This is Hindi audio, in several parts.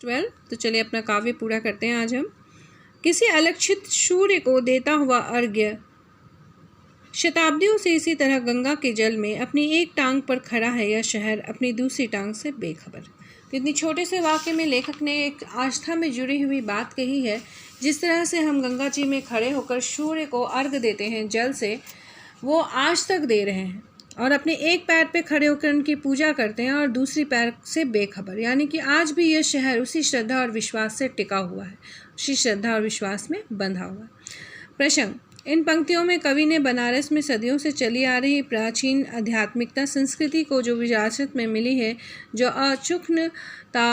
12। तो चलिए अपना काव्य पूरा करते हैं आज हम। किसी अलक्षित सूर्य को देता हुआ अर्घ्य, शताब्दियों से इसी तरह गंगा के जल में अपनी एक टांग पर खड़ा है यह शहर अपनी दूसरी टांग से बेखबर। इतनी छोटे से वाक्य में लेखक ने एक आस्था में जुड़ी हुई बात कही है। जिस तरह से हम गंगा जी में खड़े होकर सूर्य को अर्घ देते हैं जल से, वो आज तक दे रहे हैं और अपने एक पैर पे खड़े होकर उनकी पूजा करते हैं और दूसरी पैर से बेखबर। यानी कि आज भी यह शहर उसी श्रद्धा और विश्वास से टिका हुआ है, उसी श्रद्धा और विश्वास में बंधा हुआ है। प्रसंग। इन पंक्तियों में कवि ने बनारस में सदियों से चली आ रही प्राचीन आध्यात्मिकता संस्कृति को जो विरासत में मिली है, जो अचूकता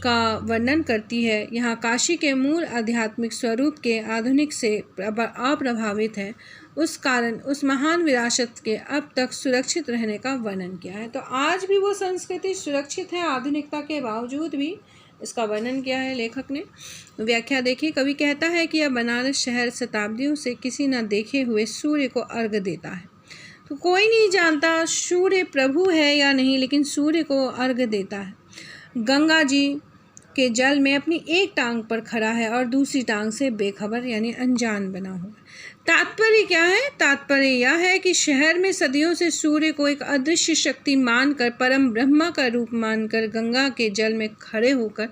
का वर्णन करती है, यहाँ काशी के मूल आध्यात्मिक स्वरूप के आधुनिक से अप्रभावित है, उस कारण उस महान विरासत के अब तक सुरक्षित रहने का वर्णन किया है। तो आज भी वो संस्कृति सुरक्षित है आधुनिकता के बावजूद भी, इसका वर्णन किया है लेखक ने। व्याख्या देखिए। कवि कहता है कि यह बनारस शहर शताब्दियों से किसी न देखे हुए सूर्य को अर्घ देता है। तो कोई नहीं जानता सूर्य प्रभु है या नहीं, लेकिन सूर्य को अर्घ देता है। गंगा जी के जल में अपनी एक टांग पर खड़ा है और दूसरी टांग से बेखबर यानी अनजान बना हुआ। तात्पर्य क्या है? तात्पर्य यह है कि शहर में सदियों से सूर्य को एक अदृश्य शक्ति मानकर, परम ब्रह्मा का रूप मानकर गंगा के जल में खड़े होकर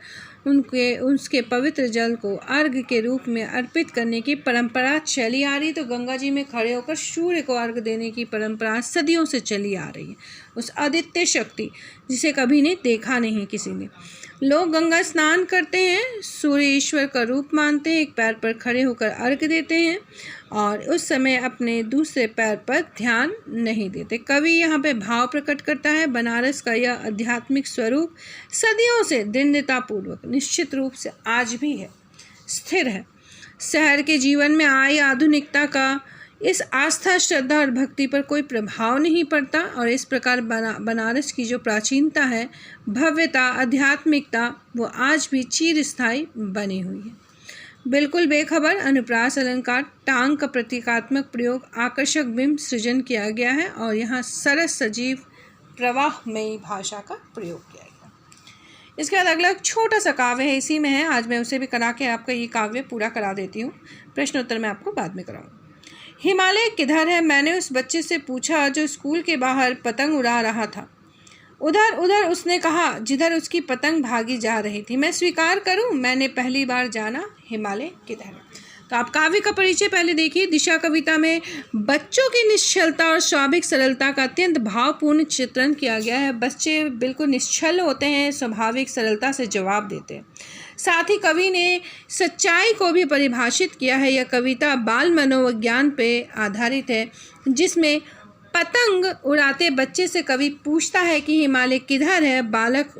उसके पवित्र जल को अर्घ के रूप में अर्पित करने की परंपरा चली आ रही। तो गंगा जी में खड़े होकर सूर्य को अर्घ देने की परंपरा सदियों से चली आ रही है, उस अद्वितीय शक्ति जिसे कभी ने देखा नहीं किसी ने। लोग गंगा स्नान करते हैं, सूर्य ईश्वर का रूप मानते हैं, एक पैर पर खड़े होकर अर्घ देते हैं और उस समय अपने दूसरे पैर पर ध्यान नहीं देते। कवि यहाँ पे भाव प्रकट करता है, बनारस का यह आध्यात्मिक स्वरूप सदियों से दृढ़तापूर्वक निश्चित रूप से आज भी है, स्थिर है। शहर के जीवन में आई आधुनिकता का इस आस्था, श्रद्धा और भक्ति पर कोई प्रभाव नहीं पड़ता और इस प्रकार बनारस की जो प्राचीनता है, भव्यता, आध्यात्मिकता, वो आज भी चिरस्थायी बनी हुई है। बिल्कुल बेखबर अनुप्रास अलंकार, टांग का प्रतीकात्मक प्रयोग, आकर्षक बिंब सृजन किया गया है और यहाँ सरस सजीव प्रवाहमयी भाषा का प्रयोग किया गया। इसके बाद अगला छोटा सा काव्य है, इसी में है। आज मैं उसे भी करा के आपका ये काव्य पूरा करा देती हूँ। प्रश्नोत्तर मैं आपको बाद में कराऊँ। हिमालय किधर है? मैंने उस बच्चे से पूछा जो स्कूल के बाहर पतंग उड़ा रहा था। उधर उधर, उसने कहा, जिधर उसकी पतंग भागी जा रही थी। मैं स्वीकार करूं, मैंने पहली बार जाना हिमालय किधर है। तो आप काव्य का परिचय पहले देखिए। दिशा कविता में बच्चों की निश्चलता और स्वाभाविक सरलता का अत्यंत भावपूर्ण चित्रण किया गया है। बच्चे बिल्कुल निश्चल होते हैं, स्वाभाविक सरलता से जवाब देते हैं। साथ ही कवि ने सच्चाई को भी परिभाषित किया है। यह कविता बाल मनोविज्ञान पे आधारित है, जिसमें पतंग उड़ाते बच्चे से कवि पूछता है कि हिमालय किधर है। बालक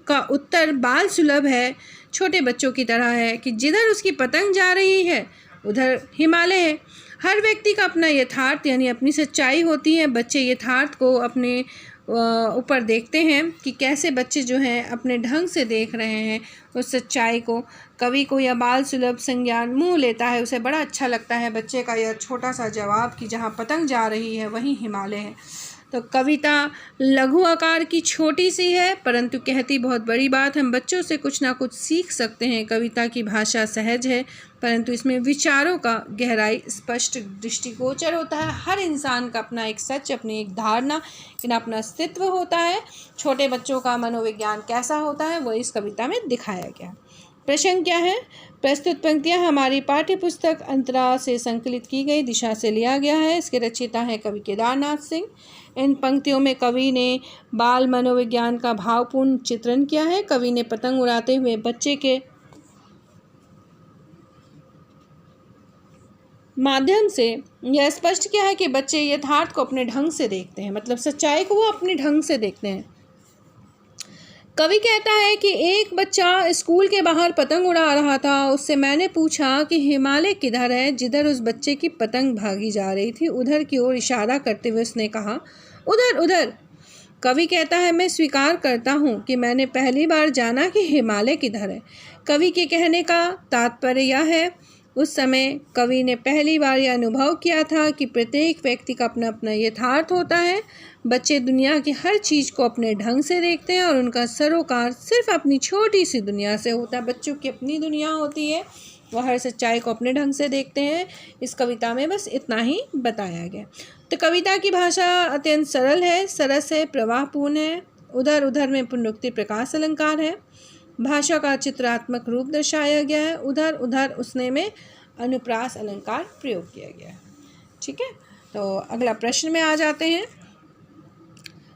का उत्तर बाल सुलभ है, छोटे बच्चों की तरह है कि जिधर उसकी पतंग जा रही है उधर हिमालय है। हर व्यक्ति का अपना यथार्थ यानी अपनी सच्चाई होती है। बच्चे यथार्थ को अपने ऊपर देखते हैं कि कैसे बच्चे जो हैं अपने ढंग से देख रहे हैं उस सच्चाई को। कवि को यह बाल सुलभ संज्ञान मुँह लेता है, उसे बड़ा अच्छा लगता है बच्चे का यह छोटा सा जवाब कि जहाँ पतंग जा रही है वहीं हिमालय है। तो कविता लघु आकार की छोटी सी है, परंतु कहती बहुत बड़ी बात। हम बच्चों से कुछ ना कुछ सीख सकते हैं। कविता की भाषा सहज है, परंतु इसमें विचारों का गहराई स्पष्ट दृष्टिगोचर होता है। हर इंसान का अपना एक सच, अपनी एक धारणा, अपना अस्तित्व होता है। छोटे बच्चों का मनोविज्ञान कैसा होता है वो इस कविता में दिखाया गया। प्रश्न क्या है? प्रस्तुत पंक्तियां हमारी पाठ्य पुस्तक अंतरा से संकलित की गई दिशा से लिया गया है। इसके रचयिता हैं कवि केदारनाथ सिंह। इन पंक्तियों में कवि ने बाल मनोविज्ञान का भावपूर्ण चित्रण किया है। कवि ने पतंग उड़ाते हुए बच्चे के माध्यम से यह स्पष्ट किया है कि बच्चे यथार्थ को अपने ढंग से देखते हैं, मतलब सच्चाई को वो अपने ढंग से देखते हैं। कवि कहता है कि एक बच्चा स्कूल के बाहर पतंग उड़ा रहा था, उससे मैंने पूछा कि हिमालय किधर है। जिधर उस बच्चे की पतंग भागी जा रही थी उधर की ओर इशारा करते हुए उसने कहा, उधर उधर। कवि कहता है, मैं स्वीकार करता हूँ कि मैंने पहली बार जाना कि हिमालय किधर है। कवि के कहने का तात्पर्य यह है उस समय कवि ने पहली बार यह अनुभव किया था कि प्रत्येक व्यक्ति का अपना अपना यथार्थ होता है। बच्चे दुनिया की हर चीज़ को अपने ढंग से देखते हैं और उनका सरोकार सिर्फ अपनी छोटी सी दुनिया से होता है। बच्चों की अपनी दुनिया होती है, वह हर सच्चाई को अपने ढंग से देखते हैं। इस कविता में बस इतना ही बताया गया। तो कविता की भाषा अत्यंत सरल है, सरस है, प्रवाहपूर्ण है। उधर उधर में पुनरुक्ति प्रकाश अलंकार है। भाषा का चित्रात्मक रूप दर्शाया गया है। उधर उधर उसने में अनुप्रास अलंकार प्रयोग किया गया है। ठीक है, तो अगला प्रश्न में आ जाते हैं।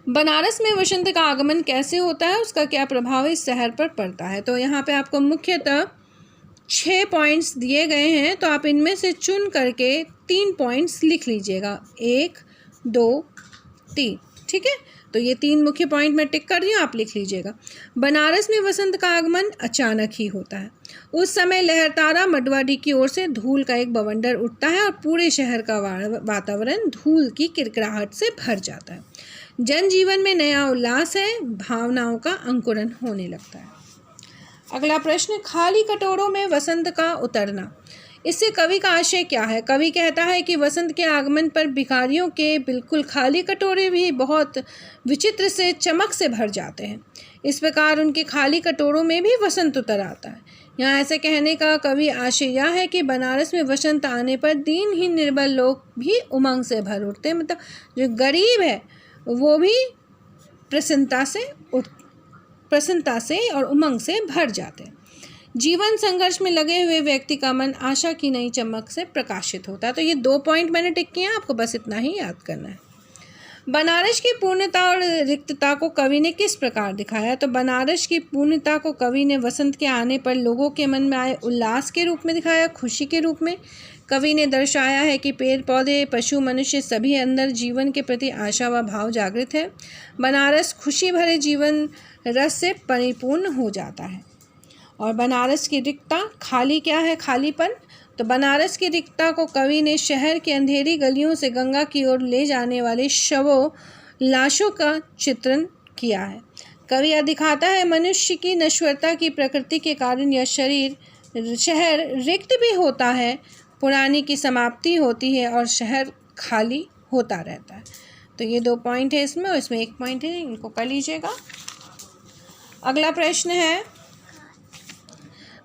बनारस में वसंत का आगमन कैसे होता है, उसका क्या प्रभाव इस शहर पर पड़ता है। तो यहाँ पे आपको मुख्यतः 6 पॉइंट्स दिए गए हैं, तो आप इनमें से चुन करके 3 पॉइंट्स लिख लीजिएगा, 1, 2, 3। ठीक है, तो ये 3 मुख्य पॉइंट मैं टिक कर रही हूँ, आप लिख लीजिएगा। बनारस में वसंत का आगमन अचानक ही होता है। उस समय लहरतारा मडवाडी की ओर से धूल का एक बवंडर उठता है और पूरे शहर का वातावरण धूल की किरकिराहट से भर जाता है। जनजीवन में नया उल्लास है, भावनाओं का अंकुरन होने लगता है। अगला प्रश्न, खाली कटोरों में वसंत का उतरना, इससे कवि का आशय क्या है। कवि कहता है कि वसंत के आगमन पर भिखारियों के बिल्कुल खाली कटोरे भी बहुत विचित्र से चमक से भर जाते हैं। इस प्रकार उनके खाली कटोरों में भी वसंत उतर आता है। यहाँ ऐसे कहने का कवि आशय यह है कि बनारस में वसंत आने पर दीनहीन निर्बल लोग भी उमंग से भर उठते हैं। मतलब जो गरीब है वो भी प्रसन्नता से और उमंग से भर जाते हैं। जीवन संघर्ष में लगे हुए व्यक्ति का मन आशा की नई चमक से प्रकाशित होता है। तो ये 2 पॉइंट मैंने टिक किए हैं, आपको बस इतना ही याद करना है। बनारस की पूर्णता और रिक्तता को कवि ने किस प्रकार दिखाया। तो बनारस की पूर्णता को कवि ने वसंत के आने पर लोगों के मन में आए उल्लास के रूप में दिखाया, खुशी के रूप में। कवि ने दर्शाया है कि पेड़ पौधे, पशु, मनुष्य सभी अंदर जीवन के प्रति आशा व भाव जागृत है। बनारस खुशी भरे जीवन रस से परिपूर्ण हो जाता है। और बनारस की रिक्तता, खाली क्या है, खालीपन। तो बनारस की रिक्तता को कवि ने शहर की अंधेरी गलियों से गंगा की ओर ले जाने वाले शवों, लाशों का चित्रण किया है। कवि यह दिखाता है मनुष्य की नश्वरता की प्रकृति के कारण यह शहर रिक्त भी होता है, पुरानी की समाप्ति होती है और शहर खाली होता रहता है। तो ये 2 पॉइंट है इसमें, और इसमें 1 पॉइंट है, इनको कर लीजिएगा। अगला प्रश्न है,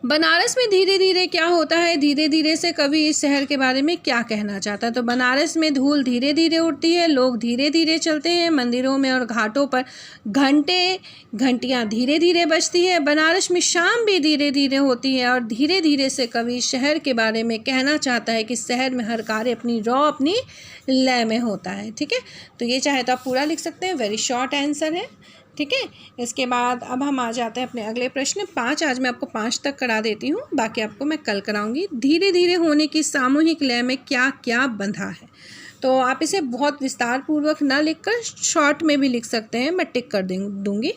बनारस में धीरे धीरे क्या होता है। धीरे धीरे से कवि इस शहर के बारे में क्या कहना चाहता है। तो बनारस में धूल धीरे धीरे उड़ती है, लोग धीरे धीरे चलते हैं, मंदिरों में और घाटों पर घंटियां धीरे धीरे बजती है। बनारस में शाम भी धीरे धीरे होती है और धीरे धीरे से कवि शहर के बारे में कहना चाहता है कि शहर में हर कार्य अपनी अपनी लय में होता है। ठीक है, तो ये चाहे तो आप पूरा लिख सकते हैं, वेरी शॉर्ट आंसर है। ठीक है, इसके बाद अब हम आ जाते हैं अपने अगले प्रश्न 5। आज मैं आपको 5 तक करा देती हूँ, बाकी आपको मैं कल कराऊंगी। धीरे धीरे होने की सामूहिक लय में क्या क्या बंधा है। तो आप इसे बहुत विस्तार पूर्वक ना लिखकर शॉर्ट में भी लिख सकते हैं, मैं टिक कर दूंगी।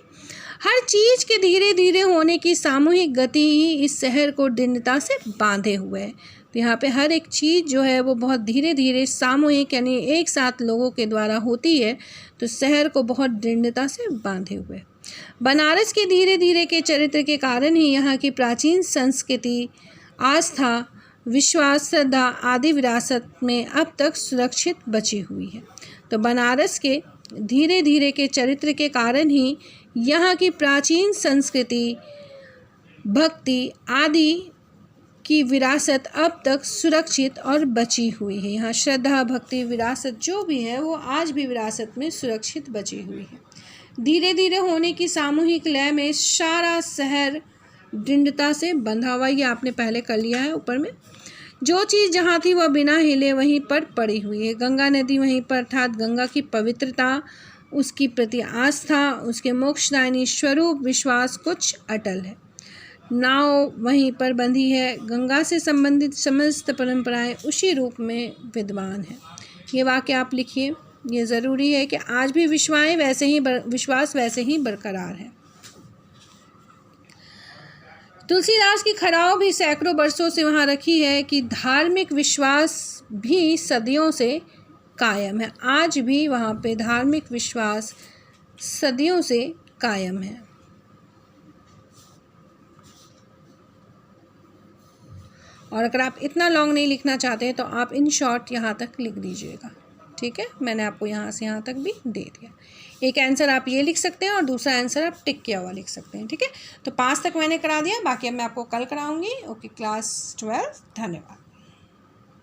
हर चीज़ के धीरे धीरे होने की सामूहिक गति ही इस शहर को दृढ़ता से बांधे हुए है। तो यहाँ पे हर एक चीज़ जो है वो बहुत धीरे धीरे सामूहिक यानी एक साथ लोगों के द्वारा होती है, तो शहर को बहुत दृढ़ता से बांधे हुए। बनारस के धीरे धीरे के चरित्र के कारण ही यहाँ की प्राचीन संस्कृति, आस्था, विश्वास, श्रद्धा आदि विरासत में अब तक सुरक्षित बची हुई है। तो बनारस के धीरे धीरे के चरित्र के कारण ही यहाँ की प्राचीन संस्कृति, भक्ति आदि की विरासत अब तक सुरक्षित और बची हुई है। यहाँ श्रद्धा, भक्ति, विरासत जो भी है वो आज भी विरासत में सुरक्षित बची हुई है। धीरे धीरे होने की सामूहिक लय में सारा शहर दृढ़ता से बंधा हुआ, ये आपने पहले कर लिया है ऊपर में। जो चीज़ जहाँ थी वह बिना हिले वहीं पर पड़ी हुई है। गंगा नदी वहीं पर, अर्थात गंगा की पवित्रता, उसकी प्रति आस्था, उसके मोक्षदायिनी स्वरूप विश्वास कुछ अटल है। नाव वहीं पर बंधी है, गंगा से संबंधित समस्त परंपराएं उसी रूप में विद्यमान है। ये वाक्य आप लिखिए, ये ज़रूरी है कि आज भी विश्वास वैसे ही बरकरार है। तुलसीदास की खराव भी सैकड़ों वर्षों से वहाँ रखी है कि धार्मिक विश्वास भी सदियों से कायम है। आज भी वहाँ पे धार्मिक विश्वास सदियों से कायम है। और अगर आप इतना लॉन्ग नहीं लिखना चाहते हैं तो आप इन शॉर्ट यहाँ तक लिख दीजिएगा। ठीक है, मैंने आपको यहाँ से यहाँ तक भी दे दिया। एक आंसर आप ये लिख सकते हैं और दूसरा आंसर आप टिक किया हुआ लिख सकते हैं। ठीक है, तो 5 तक मैंने करा दिया, बाकी अब मैं आपको कल कराऊंगी। ओके, क्लास 12, धन्यवाद।